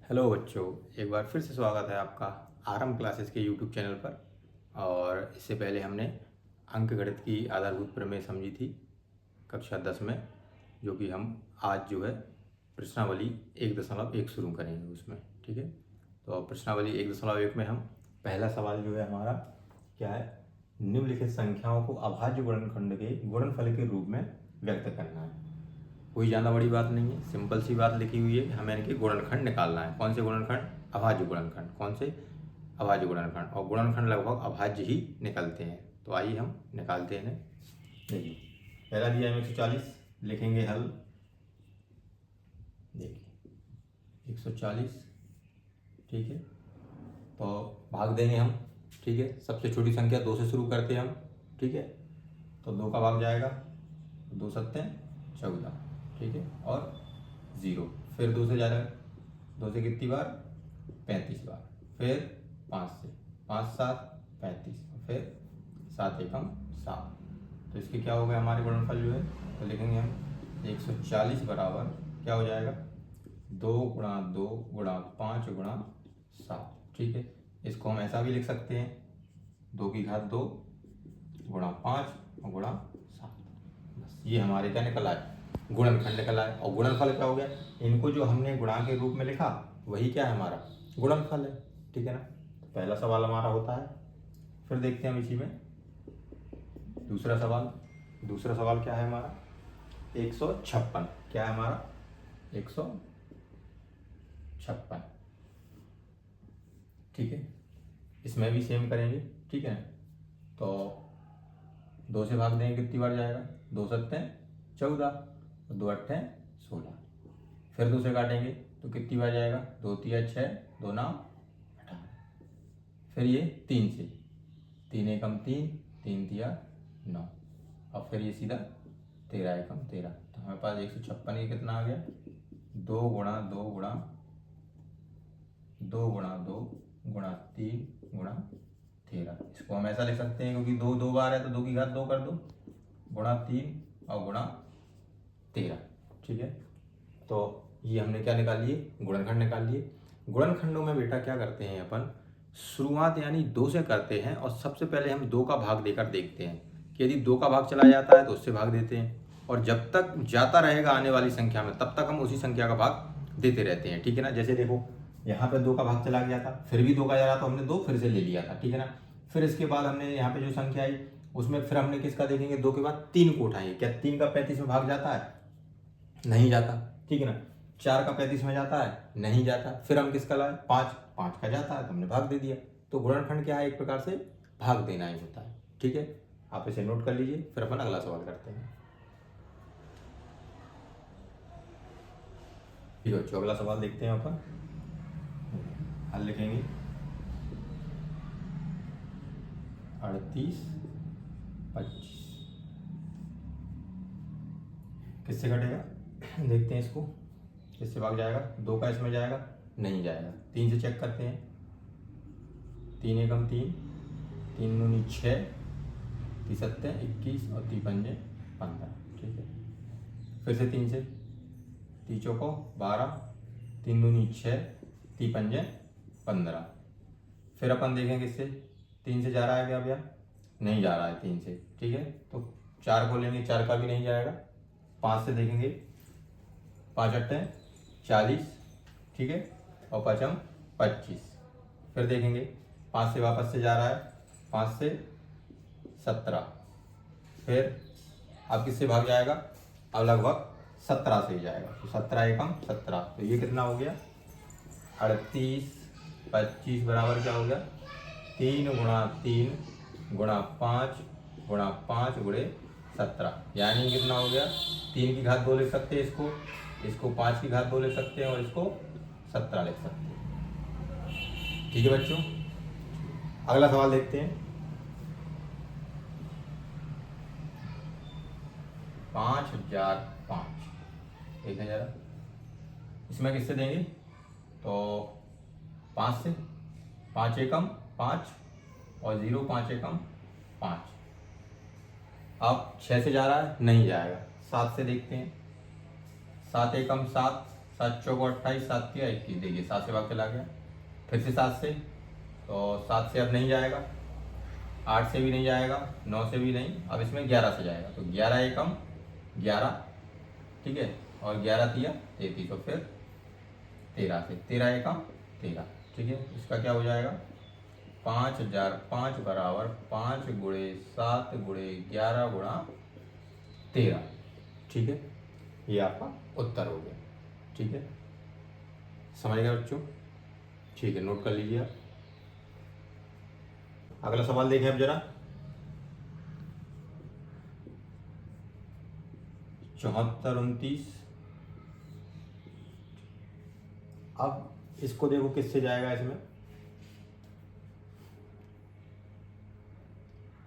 Hello बच्चों, एक बार फिर से स्वागत है आपका आरएम क्लासेस के यूट्यूब चैनल पर। और इससे पहले हमने अंकगणित की आधारभूत प्रमेय समझी थी कक्षा 10 में, जो कि हम आज जो है प्रश्नावली 1.1 शुरू करेंगे उसमें। ठीक है, तो प्रश्नावली 1.1 में हम पहला सवाल जो है हमारा क्या है, निम्नलिखित संख्याओं को अभाज्य गुणनखंड के गुणनफल के रूप में व्यक्त करना है। कोई ज़्यादा बड़ी बात नहीं है, सिंपल सी बात लिखी हुई है कि हमें इनके गुणनखंड निकालना है। कौन से गुणनखंड? अभाज्य गुणनखंड। कौन से? अभाज्य गुणनखंड। और गुणनखंड लगभग अभाज्य ही निकलते हैं। तो आइए हम निकालते हैं। देखिए, पहला दिया है 140, लिखेंगे हल। देखिए 140, ठीक है, तो भाग देंगे हम। ठीक है, सबसे छोटी संख्या 2 से शुरू करते हैं हम। ठीक है, तो 2 का भाग जाएगा, 2 सत्ते 14, ठीक है, और 0। फिर 2 से जा रहा है, 2 से कितनी बार? 35 बार। फिर 5 से, 5 7 35, फिर 7 एकम 7। तो इसके क्या हो गया हमारे गुणनफल जो है, तो लिखेंगे हम 140 बराबर क्या हो जाएगा, 2 गुणा 2 गुणा 5 गुणा 7। ठीक है, इसको हम ऐसा भी लिख सकते हैं, 2 की घात 2 गुणा 5 गुणा 7। बस ये हमारे क्या निकल आए, गुणनखंड निकल आए। और गुणनफल क्या हो गया, इनको जो हमने गुणा के रूप में लिखा वही क्या है हमारा गुणनफल है। ठीक है ना, तो पहला सवाल हमारा होता है। फिर देखते हैं हम इसी में दूसरा सवाल। दूसरा सवाल क्या है हमारा, 156। क्या है हमारा? 156। ठीक है, इसमें भी सेम करेंगे। ठीक है, तो 2 से भाग देंगे, कितनी बार जाएगा? 2 सत्ते 14, 2 अट्ठे 16। फिर 2 से काटेंगे तो कितनी बार जाएगा? 2 तिया 6, 2 9 18। फिर ये 3 से, 3 एकम 3, 3 तिया 9, और फिर ये सीधा 13 एकम 13। तो हमारे पास 156 ये कितना आ गया, 2 गुणा 2 गुणा 2 गुणा 2 गुणा 3 गुणा 13। इसको हम ऐसा लिख सकते हैं, क्योंकि 2 2 बार है तो 2 की घात 2 कर दो, गुणा 3 और गुणा 13। ठीक है, तो ये हमने क्या निकाल लिए, गुणनखंड निकाल लिए। गुणनखंडों में बेटा क्या करते हैं अपन, शुरुआत यानी 2 से करते हैं, और सबसे पहले हम 2 का भाग देकर देखते हैं कि यदि 2 का भाग चला जाता है तो उससे भाग देते हैं, और जब तक जाता रहेगा आने वाली संख्या में तब तक हम उसी संख्या का भाग देते रहते हैं। ठीक है ना, जैसे देखो यहाँ पे 2 का भाग चला गया था, फिर भी 2 का जा रहा तो हमने 2 फिर से ले लिया था। ठीक है ना, फिर इसके बाद हमने यहाँ पे जो संख्या आई उसमें फिर हमने किसका देखेंगे, 2 के बाद 3 को उठाएंगे। क्या 3 का 35 में भाग जाता है? नहीं जाता। ठीक है ना, 4 का 35 में जाता है? नहीं जाता। फिर हम किसका लाए? 5, 5 का जाता है तो हमने भाग दे दिया। तो गुणनखंड क्या है, एक प्रकार से भाग देना ही होता है। ठीक है, आप इसे नोट कर लीजिए, फिर अपन अगला सवाल करते हैं। ठीक है बच्चों, अगला सवाल देखते हैं अपन। हल लिखेंगे 38 25। किससे घटेगा देखते हैं इसको, किससे भाग जाएगा? 2 का इसमें जाएगा? नहीं जाएगा। 3 से चेक करते हैं, 3 एकम 3, 3 दूनी 6, 3 सत्ते 21 और 3 पंजे 15। ठीक है, फिर से 3 से, 3 चौको 12, 3 दूनी 6, 3 पंजे 15। फिर अपन देखें किससे, 3 से जा रहा है क्या भैया? नहीं जा रहा है 3 से। ठीक है, तो 4 को लेंगे, 4 का भी नहीं जाएगा। 5 से देखेंगे, 5 अट्ठे 40, ठीक है, और 5 25। फिर देखेंगे 5 से वापस से जा रहा है, 5 से 17। फिर अब किससे भाग जाएगा? अब लगभग 17 से ही जाएगा, तो 17 एकम 17। तो ये कितना हो गया, 38 25 बराबर क्या हो गया, 3 गुणा 3 गुणा 5 गुणा 5 गुणे 17। यानी कितना हो गया, 3 की घात 2 लिख सकते हैं इसको, इसको 5 की घात 2 लिख सकते हैं, और इसको 17 लिख सकते हैं। ठीक है बच्चों, अगला सवाल देखते हैं। 5005 देखते जरा, इसमें किससे देंगे? तो 5 से, 5 एकम 5 और 0 5 एकम 5। अब 6 से जा रहा है? नहीं जाएगा। 7 से देखते हैं, 7 एकम 7, 7 चौको 28, 7 तिया 21, देखिए 7 से भाग चला गया। फिर से 7 से, तो 7 से अब नहीं जाएगा, 8 से भी नहीं जाएगा, 9 से भी नहीं, अब इसमें 11 से जाएगा। तो 11 एकम 11, ठीक है, और 11 तिया 33, तो फिर 13 से, 13 एकम 13, ठीक है। इसका क्या हो जाएगा 5005 बराबर 5 गुणे 7 गुणे 11 गुणा 13, ठीक है। ये आपका उत्तर हो गया, ठीक है। समझ गए बच्चों, ठीक है, नोट कर लीजिए आप। अगला सवाल देखें अब जरा। 74 29, अब इसको देखो किससे जाएगा इसमें,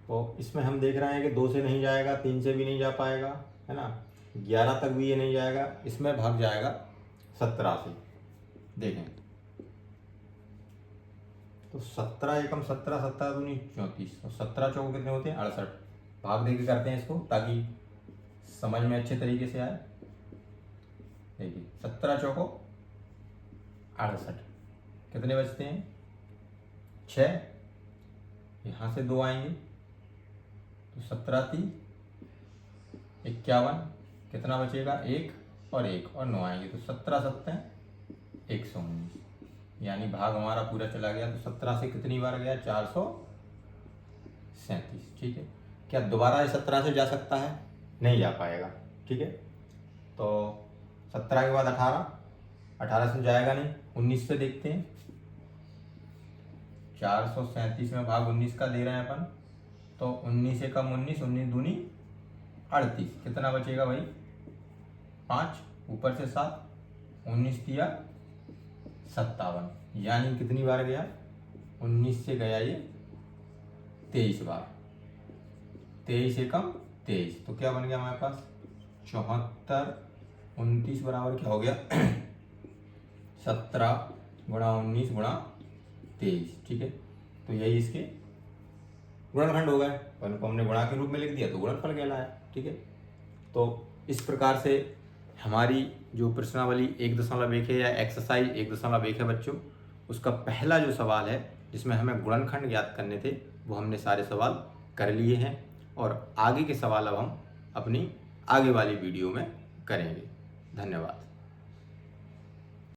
तो इसमें हम देख रहे हैं कि 2 से नहीं जाएगा, 3 से भी नहीं जा पाएगा, है ना, 11 तक भी ये नहीं जाएगा, इसमें भाग जाएगा 17 से। देखें तो 17 एकम 17, 17 दूनी 34, और 17 चौको कितने होते हैं 68। भाग दे के करते हैं इसको ताकि समझ में अच्छे तरीके से आए। देखिए 17 चौको 68, कितने बचते हैं 6, यहाँ से 2 आएंगे तो 17 × 3 = 51, कितना बचेगा 1 और 1 और 9 आएंगे तो 17 × 7 = 119, यानी भाग हमारा पूरा चला गया। तो 17 से कितनी बार गया 437, ठीक है। क्या दोबारा 17 से जा सकता है, नहीं जा पाएगा, ठीक है। तो 17 के बाद 18 से जाएगा नहीं, 19 से देखते हैं। 437 में भाग 19 का दे रहे हैं अपन, तो 19 से कम 19, 19 दूनी 38, कितना बचेगा भाई 5, ऊपर से 7, 19 तिया 57, यानी कितनी बार गया 19 से गया ये 23 बार, 23 एकम 23, तो क्या बन गया हमारे पास 74 29 बराबर क्या हो गया 17 गुणा 19 गुणा 23, ठीक है। तो यही इसके गुणनखंड हो गए, अपन को हमने गुणा के रूप में लिख दिया तो गुणनफल कहलाया, ठीक है। तो इस प्रकार से हमारी जो प्रश्नावली 1.1 है या एक्सरसाइज 1.1 है बच्चों, उसका पहला जो सवाल है जिसमें हमें गुणनखंड ज्ञात करने थे वो हमने सारे सवाल कर लिए हैं, और आगे के सवाल अब हम अपनी आगे वाली वीडियो में करेंगे। धन्यवाद।